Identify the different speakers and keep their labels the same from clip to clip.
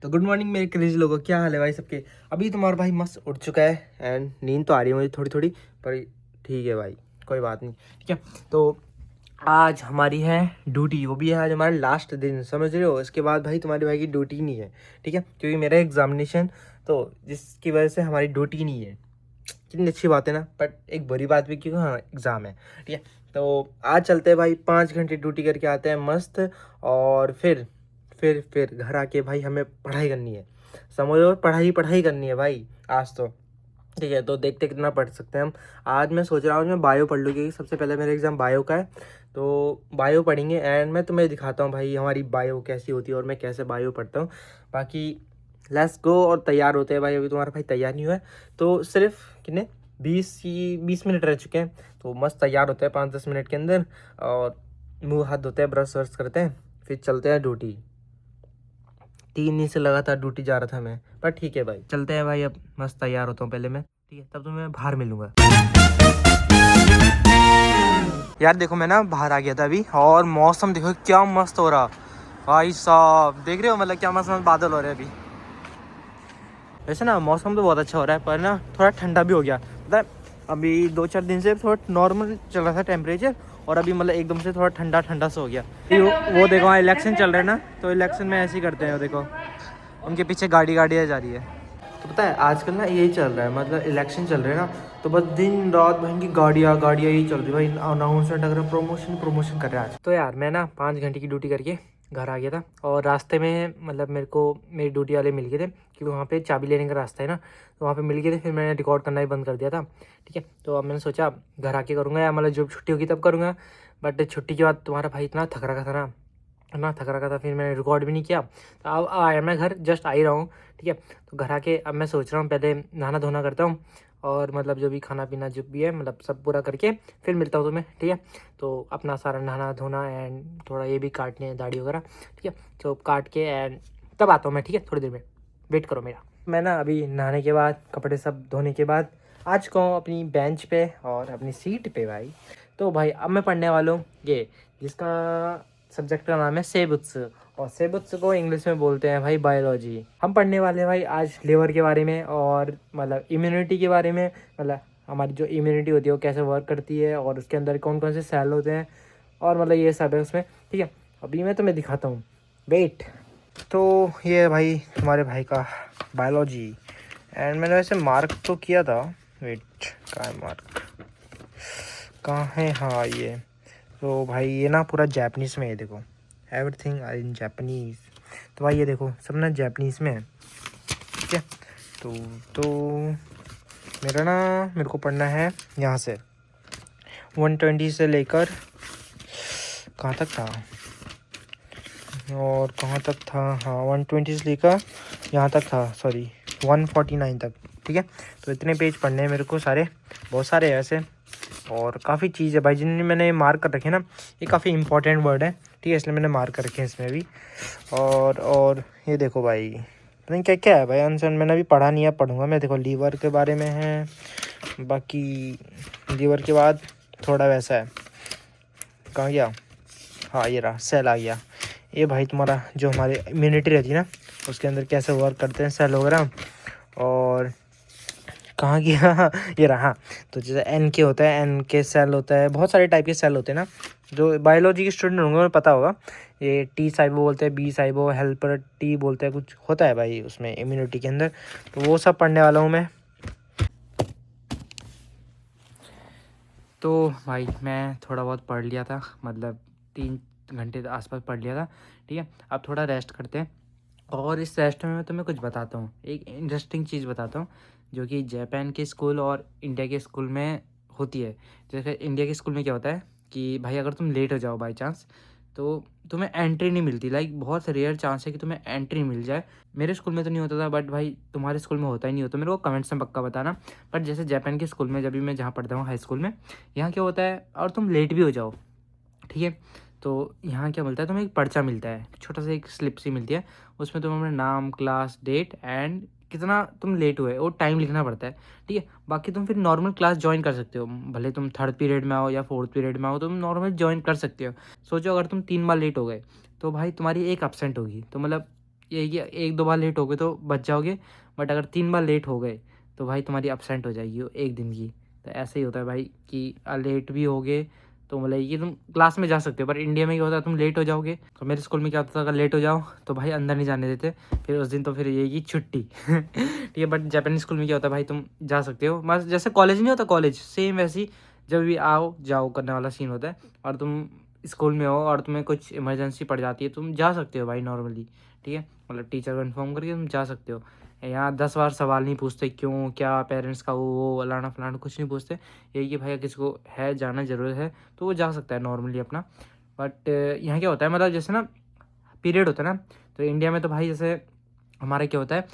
Speaker 1: तो good morning मेरे crazy लोगों, क्या हाल है भाई सबके। अभी तुम्हारा भाई मस्त उठ चुका है एंड नींद तो आ रही है मुझे थोड़ी थोड़ी, पर ठीक है भाई, कोई बात नहीं। ठीक है, तो आज हमारी है ड्यूटी, वो भी है आज हमारा लास्ट दिन, समझ रहे हो। इसके बाद भाई तुम्हारे भाई की ड्यूटी नहीं है, ठीक है, क्योंकि मेरा एग्जामिनेशन, तो जिसकी वजह से हमारी ड्यूटी नहीं है। कितनी अच्छी बात है ना, बट एक बुरी बात भी, क्योंकि हाँ एग्ज़ाम है। ठीक है, तो आज चलते हैं भाई, 5 घंटे ड्यूटी करके आते हैं मस्त। और फिर घर आके भाई हमें पढ़ाई करनी है, समझो, पढ़ाई करनी है भाई आज तो। ठीक है, तो देखते कितना पढ़ सकते हैं हम। आज मैं सोच रहा हूँ मैं बायो पढ़ लूँ, क्योंकि सबसे पहले मेरा एग्ज़ाम बायो का है। तो बायो पढ़ेंगे एंड मैं तुम्हें दिखाता हूँ भाई हमारी बायो कैसी होती है और मैं कैसे बायो पढ़ता हूँ। बाकी लेट्स गो, और तैयार होते हैं भाई। अभी तुम्हारा भाई तैयार नहीं हुआ है, तो सिर्फ कितने 20 मिनट रह चुके हैं, तो मस्त तैयार होते हैं 5-10 मिनट के अंदर। और मुँह हाथ धोते हैं, ब्रश व्रश करते हैं, फिर चलते हैं ड्यूटी। 3 दिन से लगातार ड्यूटी जा रहा था मैं, पर ठीक है भाई, चलते हैं भाई। अब मस्त तैयार होता हूँ पहले मैं, ठीक है, तब तो मैं बाहर मिलूंगा। यार देखो, मैं ना बाहर आ गया था अभी, और मौसम देखो क्या मस्त हो रहा भाई साहब, देख रहे हो, मतलब क्या मस्त मस्त बादल हो रहे हैं अभी। वैसे ना मौसम तो बहुत अच्छा हो रहा है, पर ना थोड़ा ठंडा भी हो गया, मतलब अभी 2-4 दिन से थोड़ा नॉर्मल चल रहा था टेम्परेचर, और अभी मतलब एकदम से थोड़ा ठंडा ठंडा सा हो गया। वो देखो, वहाँ इलेक्शन चल रहे हैं ना, तो इलेक्शन में ऐसे ही करते हैं, वो देखो उनके पीछे गाड़ियाँ जा रही है। तो पता है आजकल ना यही चल रहा है, मतलब इलेक्शन चल रहे हैं ना, तो बस दिन रात बहन की गाड़ियाँ यही चल रही है भाई। अनाउंसमेंट अगर प्रमोशन कर रहे हैं आज। तो यार मैं ना 5 घंटे की ड्यूटी करके घर आ गया था, और रास्ते में मतलब मेरे को मेरी ड्यूटी वाले मिल गए थे, क्योंकि वहाँ पे चाबी लेने का रास्ता है ना, तो वहाँ पे मिल गए थे। फिर मैंने रिकॉर्ड करना ही बंद कर दिया था। ठीक है, तो अब मैंने सोचा घर आके करूँगा, या मतलब जब छुट्टी होगी तब करूँगा। बट छुट्टी के बाद तुम्हारा भाई इतना थक रखा था ना, इतना थक रखा था, फिर मैंने रिकॉर्ड भी नहीं किया। तो अब आया मैं घर, जस्ट आ ही रहा हूँ। ठीक है, तो घर आके अब मैं सोच रहा हूँ पहले नहाना धोना करता हूँ, और मतलब जो भी खाना पीना जो भी है मतलब सब पूरा करके फिर मिलता हूँ तुम्हें। ठीक है, तो अपना सारा नहाना धोना एंड थोड़ा ये भी काटने हैं दाढ़ी वगैरह। ठीक है, तो काट के एंड तब आता हूँ मैं। ठीक है, थोड़ी देर में वेट करो मेरा। मैं ना अभी नहाने के बाद, कपड़े सब धोने के बाद आ चुका हूँ अपनी बेंच पे और अपनी सीट पे भाई। तो भाई अब मैं पढ़ने वाला हूँ ये, जिसका सब्जेक्ट का नाम है सेबुत्स, और सेबुत्स को इंग्लिश में बोलते हैं भाई बायोलॉजी। हम पढ़ने वाले हैं भाई आज लिवर के बारे में, और मतलब इम्यूनिटी के बारे में, मतलब हमारी जो इम्यूनिटी होती है वो कैसे वर्क करती है, और उसके अंदर कौन कौन से सेल होते हैं, और मतलब ये सब है उसमें। ठीक है, अभी मैं तुम्हें दिखाता हूँ, वेट। तो ये भाई तुम्हारे भाई का बायोलॉजी, एंड मैंने वैसे मार्क तो किया था, वेट कहाँ है मार्क, कहाँ है, हाँ ये। तो भाई ये ना पूरा जापानीज़ में है, देखो एवरीथिंग आर इन जापानीज़। तो भाई ये देखो सब ना जापानीज़ में है। ठीक है, तो मेरे को पढ़ना है यहाँ से 120 से लेकर कहाँ तक था, और कहाँ तक था, हाँ 120 से लेकर यहाँ तक था, सॉरी 149 तक। ठीक है, तो इतने पेज पढ़ने हैं मेरे को सारे, बहुत सारे हैं ऐसे, और काफ़ी चीज़ है भाई जिन्हें मैंने मार्क कर रखे ना, ये काफ़ी इंपॉर्टेंट वर्ड है। ठीक है, इसलिए मैंने मार्क कर रखे हैं इसमें भी। और ये देखो भाई, पता नहीं क्या क्या है भाई आंसर, मैंने अभी पढ़ा नहीं है, पढ़ूंगा मैं। देखो लीवर के बारे में है, बाकी लीवर के बाद थोड़ा वैसा है, कहाँ गया, हाँ ये रहा, सेल आ गया। ये भाई तुम्हारा जो हमारे इम्यूनिटी रहती है ना, उसके अंदर कैसे वर्क करते हैं सेल वगैरह। और कहाँ गया ये रहा, तो जैसे एन के होता है, एन के सेल होता है, बहुत सारे टाइप के सेल होते हैं ना, जो बायोलॉजी के स्टूडेंट होंगे उन्हें पता होगा। ये टी साइबो बोलते हैं, बी साइबो, हेल्पर टी बोलते हैं, कुछ होता है भाई उसमें इम्यूनिटी के अंदर, तो वो सब पढ़ने वाला हूँ मैं। तो भाई मैं थोड़ा बहुत पढ़ लिया था, मतलब 3 घंटे आसपास पढ़ लिया था। ठीक है, अब थोड़ा रेस्ट करते हैं, और इस रेस्ट में मैं तुम्हें कुछ बताता हूँ, एक इंटरेस्टिंग चीज़ बताता हूँ, जो कि जापान के स्कूल और इंडिया के स्कूल में होती है। जैसे इंडिया के स्कूल में क्या होता है कि भाई अगर तुम लेट हो जाओ बाई चांस, तो तुम्हें एंट्री नहीं मिलती, लाइक बहुत रेयर चांस है कि तुम्हें एंट्री मिल जाए। मेरे स्कूल में तो नहीं होता था, बट भाई तुम्हारे स्कूल में होता ही नहीं होता, मेरे को कमेंट्स में पक्का बताना। बट जैसे जापान के स्कूल में, जब भी मैं जहाँ पढ़ता हूँ हाई स्कूल में, यहाँ क्या होता है, और तुम लेट भी हो जाओ, ठीक है, तो यहाँ क्या मिलता है, तुम्हें एक पर्चा मिलता है, छोटा सा एक स्लिप सी मिलती है, उसमें तुम अपना नाम, क्लास, डेट एंड कितना तुम लेट हुए वो टाइम लिखना पड़ता है। ठीक है, बाकी तुम फिर नॉर्मल क्लास ज्वाइन कर सकते हो, भले तुम 3rd पीरियड में आओ या 4th पीरियड में आओ, तुम नॉर्मल ज्वाइन कर सकते हो। सोचो अगर तुम 3 बार लेट हो गए, तो भाई तुम्हारी एक एब्सेंट होगी, तो मतलब ये कि 1-2 बार लेट हो गए तो बच जाओगे, बट अगर 3 बार लेट हो गए तो भाई तुम्हारी एब्सेंट हो जाएगी वो 1 दिन की। तो ऐसे ही होता है भाई कि लेट भी हो गए तो मतलब ये तुम क्लास में जा सकते हो, पर इंडिया में क्या होता है तुम लेट हो जाओगे तो मेरे स्कूल में क्या होता था, अगर लेट हो जाओ तो भाई अंदर नहीं जाने देते, फिर उस दिन तो फिर ये कि छुट्टी ठीक है। बट जापानीज स्कूल में क्या होता है भाई तुम जा सकते हो, बस जैसे कॉलेज नहीं होता, कॉलेज सेम वैसे ही जब भी आओ जाओ करने वाला सीन होता है। और तुम स्कूल में हो और तुम्हें कुछ इमरजेंसी पड़ जाती है तुम जा सकते हो भाई नॉर्मली, ठीक है, मतलब टीचर को इन्फॉर्म करके तुम जा सकते हो। यहाँ 10 बार सवाल नहीं पूछते क्यों क्या पेरेंट्स का वो फलाना फलाना कुछ नहीं पूछते। यही कि भाई किसी को है जाना ज़रूरत है तो वो जा सकता है नॉर्मली अपना। बट यहाँ क्या होता है मतलब जैसे ना पीरियड होता है ना, तो इंडिया में तो भाई जैसे हमारा क्या होता है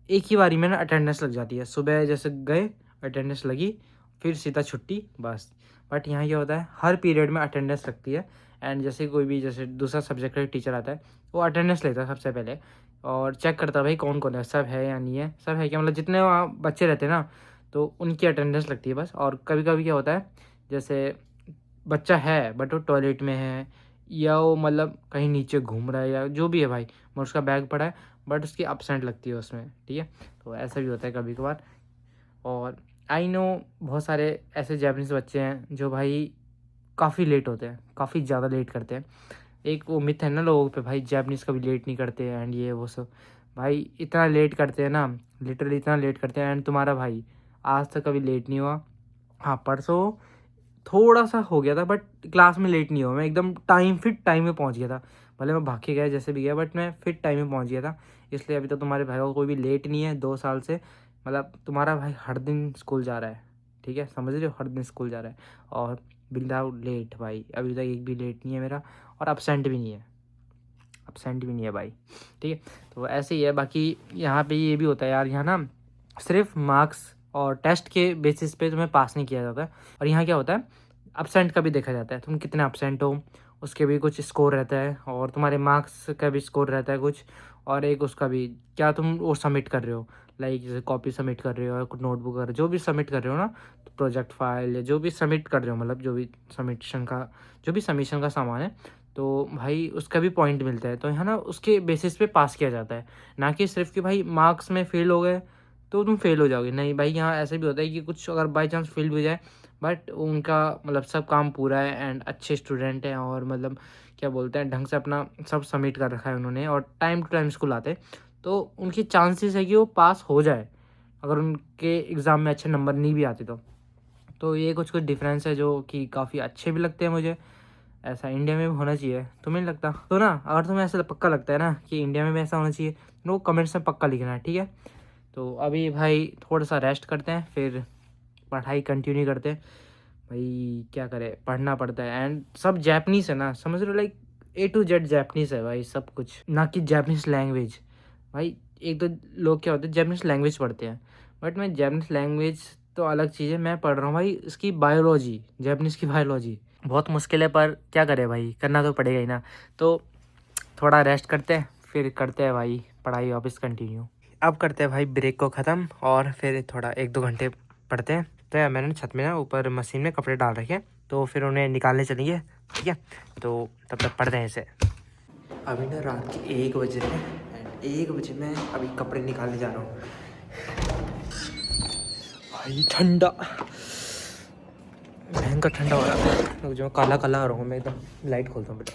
Speaker 1: एक ही बारी में ना अटेंडेंस लग जाती है, सुबह जैसे गए अटेंडेंस लगी फिर सीधा छुट्टी बस। बट यहाँ क्या होता है हर पीरियड में अटेंडेंस लगती है। एंड जैसे कोई भी जैसे दूसरा सब्जेक्ट का टीचर आता है वो अटेंडेंस लेता है सबसे पहले और चेक करता है भाई कौन कौन है, सब है या नहीं है, सब है क्या, मतलब जितने वहाँ बच्चे रहते हैं ना तो उनकी अटेंडेंस लगती है बस। और कभी कभी क्या होता है जैसे बच्चा है बट वो टॉयलेट में है या वो मतलब कहीं नीचे घूम रहा है या जो भी है भाई, मैं उसका बैग पड़ा है बट उसकी अपसेंट लगती है उसमें, ठीक है। तो ऐसा भी होता है कभी कभार। और आई नो बहुत सारे ऐसे जैपनीज़ बच्चे हैं जो भाई काफ़ी लेट होते हैं, काफ़ी ज़्यादा लेट करते हैं। एक वो मिथ है ना लोगों पे भाई जैपनीज़ कभी लेट नहीं करते एंड ये वो सब, भाई इतना लेट करते हैं ना, लिटरली इतना लेट करते हैं। एंड तुम्हारा भाई आज तक कभी लेट नहीं हुआ। हाँ परसों थोड़ा सा हो गया था बट क्लास में लेट नहीं हुआ, मैं एकदम फिट टाइम में पहुंच गया था। भले मैं भाग के गया जैसे भी गया बट मैं फिट टाइम में पहुंच गया था। इसलिए अभी तो तुम्हारे भाई को कोई भी लेट नहीं है 2 साल से, मतलब तुम्हारा भाई हर दिन स्कूल जा रहा है, ठीक है, समझ रहे हो, हर दिन स्कूल जा रहा है और विदाउट लेट भाई, अभी तक एक भी लेट नहीं है मेरा और अपसेंट भी नहीं है, अपसेंट भी नहीं है भाई, ठीक है। तो ऐसे ही है। बाकी यहाँ पे ये भी होता है यार, यहाँ ना सिर्फ मार्क्स और टेस्ट के बेसिस पे तुम्हें पास नहीं किया जाता है। और यहाँ क्या होता है अपसेंट का भी देखा जाता है, तुम कितने अपसेंट हो उसके भी कुछ स्कोर रहता है और तुम्हारे मार्क्स का भी स्कोर रहता है कुछ, और एक उसका भी क्या तुम वो सबमिट कर रहे हो, लाइक जैसे कॉपी सबमिट कर रहे हो या कुछ नोटबुक कर रहे हो, जो भी सबमिट कर रहे हो ना, तो प्रोजेक्ट फाइल या जो भी सबमिट कर रहे हो, मतलब जो भी सबमिशन का सामान है तो भाई उसका भी पॉइंट मिलता है। तो यहाँ ना उसके बेसिस पे पास किया जाता है, ना कि सिर्फ कि भाई मार्क्स में फेल हो गए तो तुम फेल हो जाओगे, नहीं भाई। यहाँ ऐसे भी होता है कि कुछ अगर बाई चांस फेल भी हो जाए बट उनका मतलब सब काम पूरा है एंड अच्छे स्टूडेंट हैं और मतलब क्या बोलते हैं ढंग से अपना सब सबमिट कर रखा है उन्होंने और टाइम टू टाइम स्कूल आते हैं, तो उनकी चांसेस है कि वो पास हो जाए अगर उनके एग्ज़ाम में अच्छे नंबर नहीं भी आते तो ये कुछ कुछ डिफरेंस है जो कि काफ़ी अच्छे भी लगते हैं मुझे। ऐसा इंडिया में भी होना चाहिए, तुम्हें नहीं लगता? तो ना अगर तुम्हें ऐसा पक्का लगता है ना कि इंडिया में भी ऐसा होना चाहिए तो कमेंट्स में पक्का लिखना है, ठीक है। तो अभी भाई थोड़ा सा रेस्ट करते हैं फिर पढ़ाई कंटिन्यू करते हैं। भाई क्या करें, पढ़ना पड़ता है एंड सब जैपनीज़ है ना, समझ रहे हो, like A to Z Japanese है भाई सब कुछ, ना कि जैपनीज़ लैंग्वेज। भाई एक तो लोग क्या होते हैं जैपनीज़ लैंग्वेज पढ़ते हैं बट मैं जैपनीज़ लैंग्वेज तो अलग चीज़ है, मैं पढ़ रहा हूँ भाई इसकी बायोलॉजी, जैपनीज़ की बायोलॉजी। बहुत मुश्किल है पर क्या करें भाई, करना तो पड़ेगा ही ना। तो थोड़ा रेस्ट करते हैं फिर करते हैं भाई पढ़ाई वापस कंटिन्यू। अब करते हैं भाई ब्रेक को ख़त्म और फिर थोड़ा 1-2 घंटे पढ़ते हैं। तो यार मैंने छत में ना ऊपर मशीन में कपड़े डाल रखे हैं तो फिर उन्हें निकालने चलेंगे, ठीक है। तो तब तक पढ़ते हैं इसे। अभी ना रात के 1 बज रहे हैं एंड 1 बजे मैं अभी कपड़े निकालने जा रहा हूँ। भाई ठंडा, भयंकर ठंडा हो रहा है, जो काला काला हो रहा हूँ मैं एकदम। लाइट खोलता हूँ बेटा।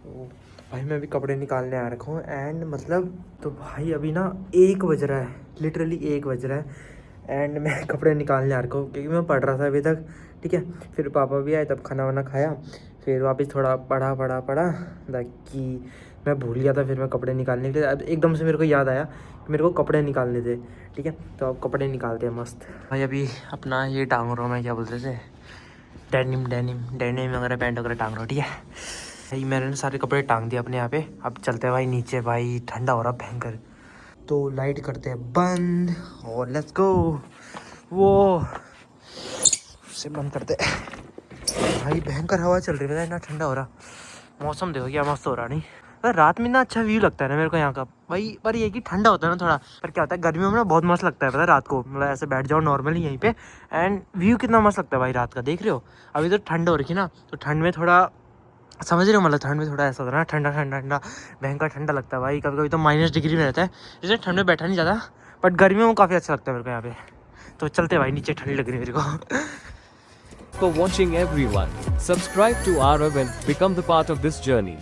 Speaker 1: तो भाई मैं अभी कपड़े निकालने आ रखा हूँ एंड मतलब तो भाई अभी ना 1 बज रहा है, लिटरली 1 बज रहा है एंड मैं कपड़े निकालने आ रखा हूँ क्योंकि मैं पढ़ रहा था अभी तक, ठीक है। फिर पापा भी आए तब खाना वाना खाया, फिर वापस थोड़ा पढ़ा ताकि मैं भूल गया था। फिर मैं कपड़े निकालने के लिए अब एकदम से मेरे को याद आया कि मेरे को कपड़े निकालने थे, ठीक है। तो अब कपड़े निकालते हैं मस्त। भाई अभी अपना ये टांग रहा हूँ मैं, क्या बोलते थे, डेनिम वगैरह पैंट वगैरह टांग रहा हूँ, ठीक है भाई। मैंने सारे कपड़े टांग दिए अपने यहाँ पे। अब चलते हैं भाई नीचे, भाई ठंडा हो रहा भयंकर। तो लाइट करते हैं बंद और लेट्स गो। वो से बंद करते भाई, भयंकर हवा चल रही है, इतना ठंडा हो रहा। मौसम देखो क्या मस्त हो रहा, नहीं पर रात में ना अच्छा व्यू लगता है ना मेरे को यहाँ का भाई। पर ये कि ठंडा होता है ना थोड़ा, पर क्या होता है गर्मियों में ना बहुत मस्त लगता है पता है रात को, मतलब ऐसे बैठ जाओ नॉर्मली यहीं पे एंड व्यू कितना मस्त लगता है भाई रात का, देख रहे हो। अभी तो ठंड हो रखी ना तो ठंड में थोड़ा समझ रहे हो, मतलब ठंड में थोड़ा ऐसा होता है ना, ठंडा ठंडा ठंडा भयंकर ठंडा लगता है भाई। कभी कभी तो -डिग्री में रहता है, इसलिए ठंड में बैठा नहीं जाता, बट गर्मियों में काफ़ी अच्छा लगता है मेरे को यहाँ पे। तो चलते भाई, नीचे ठंडी लग रही है मेरे को।
Speaker 2: For watching everyone, subscribe to Arav and become the part of this journey.